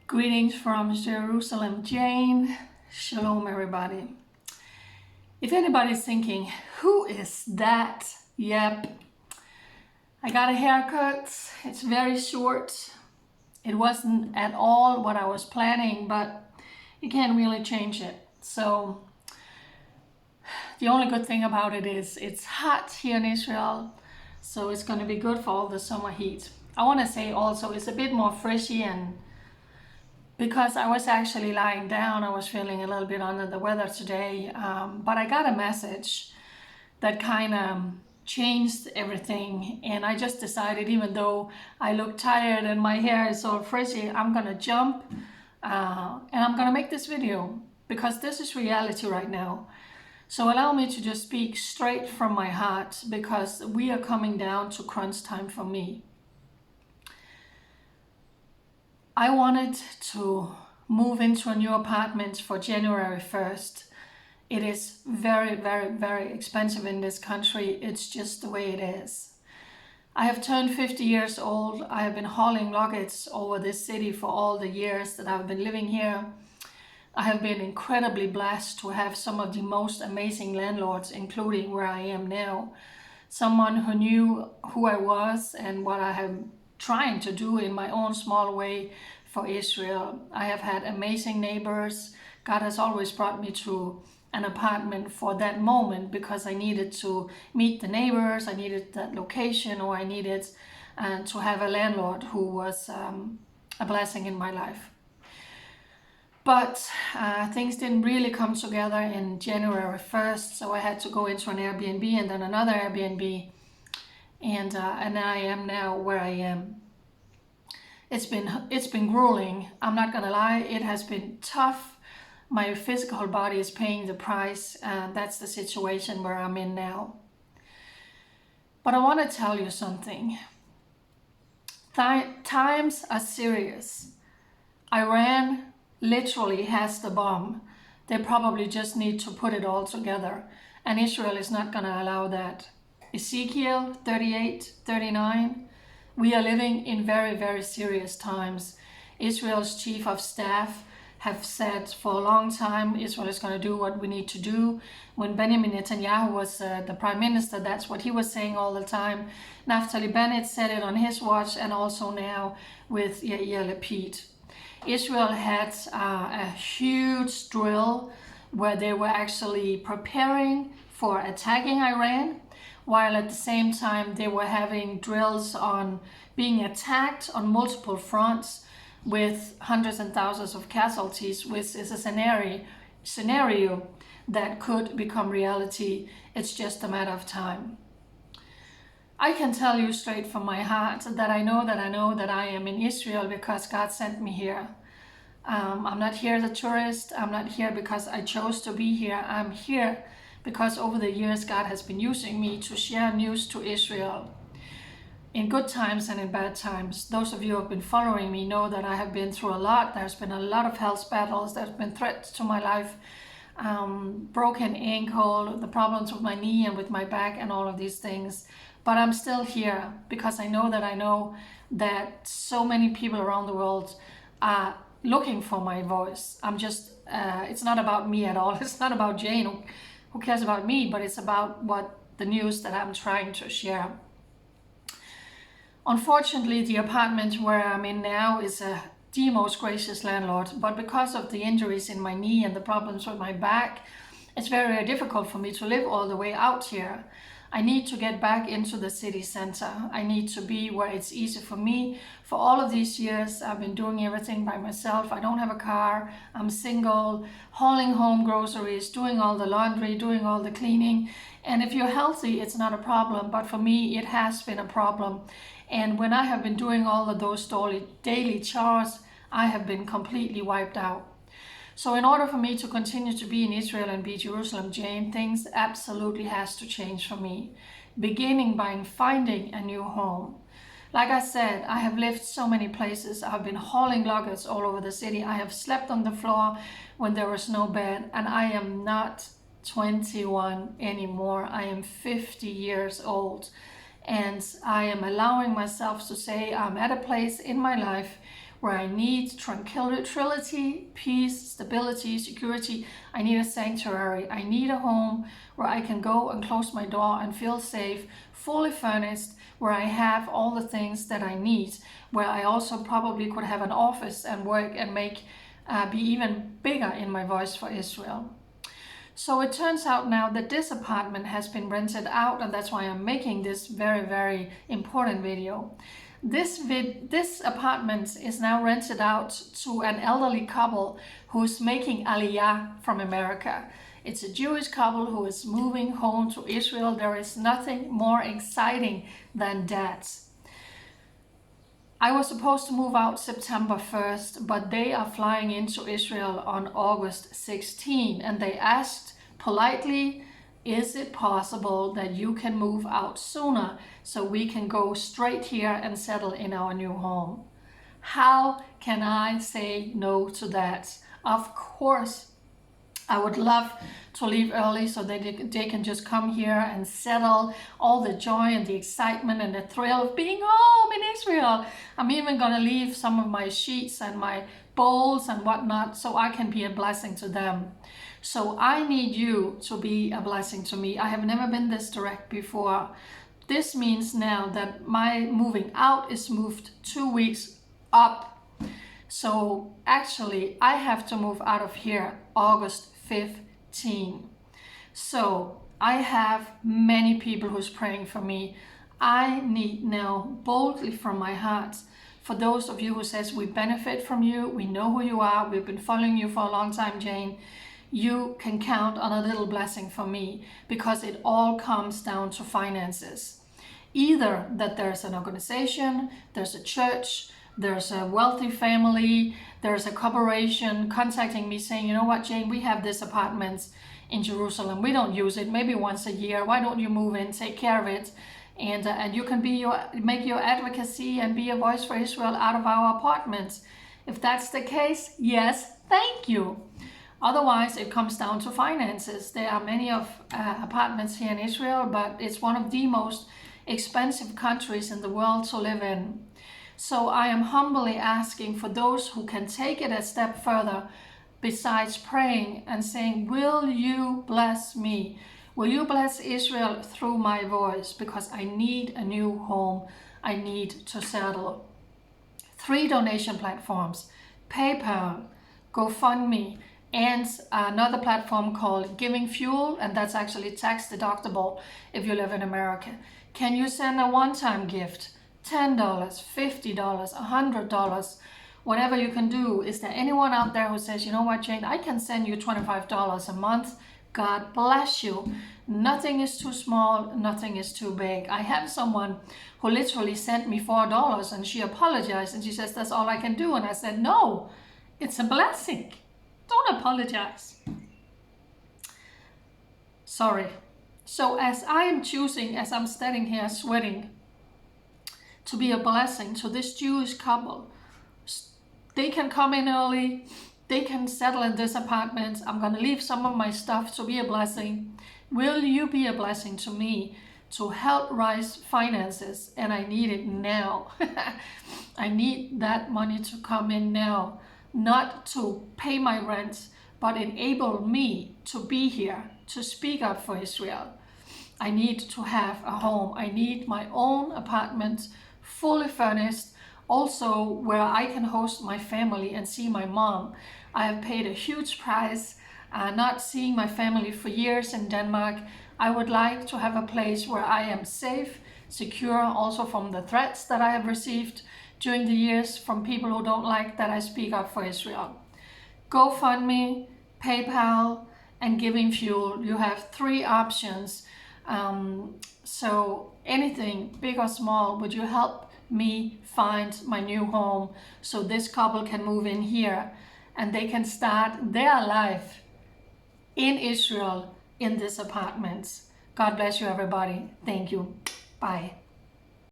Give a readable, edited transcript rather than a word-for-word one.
Greetings from Jerusalem, Jane. Shalom, everybody. If anybody's thinking, who is that? Yep. I got a haircut. It's very short. It wasn't at all what I was planning, but you can't really change it. So the only good thing about it is it's hot here in Israel, so it's going to be good for all the summer heat. I want to say also it's a bit more freshy, and because I was actually lying down, I was feeling a little bit under the weather today, but I got a message that kind of changed everything, and I just decided, even though I look tired and my hair is all frizzy, I'm gonna jump and I'm gonna make this video because this is reality right now. So allow me to just speak straight from my heart, because we are coming down to crunch time for me. I wanted to move into a new apartment for January 1st. It is very, very, very expensive in this country. It's just the way it is. I have turned 50 years old. I have been hauling luggage over this city for all the years that I've been living here. I have been incredibly blessed to have some of the most amazing landlords, including where I am now. Someone who knew who I was and what I have trying to do in my own small way for Israel. I have had amazing neighbors. God has always brought me to an apartment for that moment because I needed to meet the neighbors, I needed that location, or I needed to have a landlord who was a blessing in my life. But things didn't really come together in January 1st, so I had to go into an Airbnb and then another Airbnb. And I am now where I am. It's been grueling. I'm not gonna lie. It has been tough. My physical body is paying the price, and that's the situation where I'm in now. But I want to tell you something. Times are serious. Iran literally has the bomb. They probably just need to put it all together, and Israel is not gonna allow that. Ezekiel 38:39, we are living in very, very serious times. Israel's chief of staff have said for a long time Israel is going to do what we need to do. When Benjamin Netanyahu was the prime minister, that's what he was saying all the time. Naftali Bennett said it on his watch, and also now with Yair Lapid. Israel had a huge drill where they were actually preparing for attacking Iran, while at the same time they were having drills on being attacked on multiple fronts with hundreds and thousands of casualties, which is a scenario that could become reality. It's just a matter of time. I can tell you straight from my heart that I know that I am in Israel because God sent me here. I'm not here as a tourist. I'm not here because I chose to be here. I'm here because over the years God has been using me to share news to Israel in good times and in bad times. Those of you who have been following me know that I have been through a lot. There's been a lot of health battles. There's been threats to my life, broken ankle, the problems with my knee and with my back and all of these things. But I'm still here because I know that so many people around the world are looking for my voice. It's not about me at all. It's not about Jane. Who cares about me? But it's about what the news that I'm trying to share. Unfortunately, the apartment where I'm in now is the most gracious landlord, but because of the injuries in my knee and the problems with my back, it's very, very difficult for me to live all the way out here. I need to get back into the city center. I need to be where it's easy for me. For all of these years, I've been doing everything by myself. I don't have a car. I'm single, hauling home groceries, doing all the laundry, doing all the cleaning. And if you're healthy, it's not a problem. But for me, it has been a problem. And when I have been doing all of those daily chores, I have been completely wiped out. So in order for me to continue to be in Israel and be Jerusalem Jane, things absolutely has to change for me, beginning by finding a new home. Like I said, I have lived so many places. I've been hauling luggage all over the city. I have slept on the floor when there was no bed, and I am not 21 anymore. I am 50 years old, and I am allowing myself to say I'm at a place in my life where I need tranquility, peace, stability, security. I need a sanctuary. I need a home where I can go and close my door and feel safe, fully furnished, where I have all the things that I need, where I also probably could have an office and work and be even bigger in my voice for Israel. So it turns out now that this apartment has been rented out, and that's why I'm making this very, very important video. This apartment is now rented out to an elderly couple who's making Aliyah from America. It's a Jewish couple who is moving home to Israel. There is nothing more exciting than that. I was supposed to move out September 1st, but they are flying into Israel on August 16, and they asked politely, is it possible that you can move out sooner so we can go straight here and settle in our new home? How can I say no to that? Of course, I would love to leave early so that they can just come here and settle, all the joy and the excitement and the thrill of being home in Israel. I'm even gonna leave some of my sheets and my bowls and whatnot so I can be a blessing to them. So I need you to be a blessing to me. I have never been this direct before. This means now that my moving out is moved 2 weeks up. So actually I have to move out of here August 15. So I have many people who's praying for me. I need now boldly from my heart, for those of you who says we benefit from you, we know who you are, we've been following you for a long time, Jane, you can count on a little blessing from me, because it all comes down to finances. Either that there's an organization, there's a church, there's a wealthy family, there's a corporation contacting me saying, you know what, Jane, we have this apartment in Jerusalem. We don't use it, maybe once a year. Why don't you move in, take care of it? And you can make your advocacy and be a voice for Israel out of our apartments. If that's the case, yes, thank you. Otherwise, it comes down to finances. There are many of apartments here in Israel, but it's one of the most expensive countries in the world to live in. So I am humbly asking for those who can take it a step further, besides praying and saying, will you bless me? Will you bless Israel through my voice? Because I need a new home. I need to settle. 3 donation platforms: PayPal, GoFundMe, and another platform called Giving Fuel, and that's actually tax deductible if you live in America. Can you send a one-time gift? $10, $50, $100, whatever you can do. Is there anyone out there who says, you know what, Jane, I can send you $25 a month? God bless you. Nothing is too small, nothing is too big. I have someone who literally sent me $4 and she apologized and she says, that's all I can do. And I said, no, it's a blessing. Don't apologize. Sorry. So as I am choosing, as I'm standing here sweating, to be a blessing to this Jewish couple, they can come in early, they can settle in this apartment. I'm going to leave some of my stuff to be a blessing. Will you be a blessing to me to help rise finances? And I need it now. I need that money to come in now, not to pay my rent, but enable me to be here, to speak up for Israel. I need to have a home. I need my own apartment, fully furnished, also where I can host my family and see my mom. I have paid a huge price, not seeing my family for years in Denmark. I would like to have a place where I am safe, secure, also from the threats that I have received during the years from people who don't like that I speak up for Israel. GoFundMe, PayPal, and Giving Fuel. You have 3 options. So anything, big or small, would you help me find my new home so this couple can move in here and they can start their life in Israel in this apartment? God bless you, everybody. Thank you. Bye.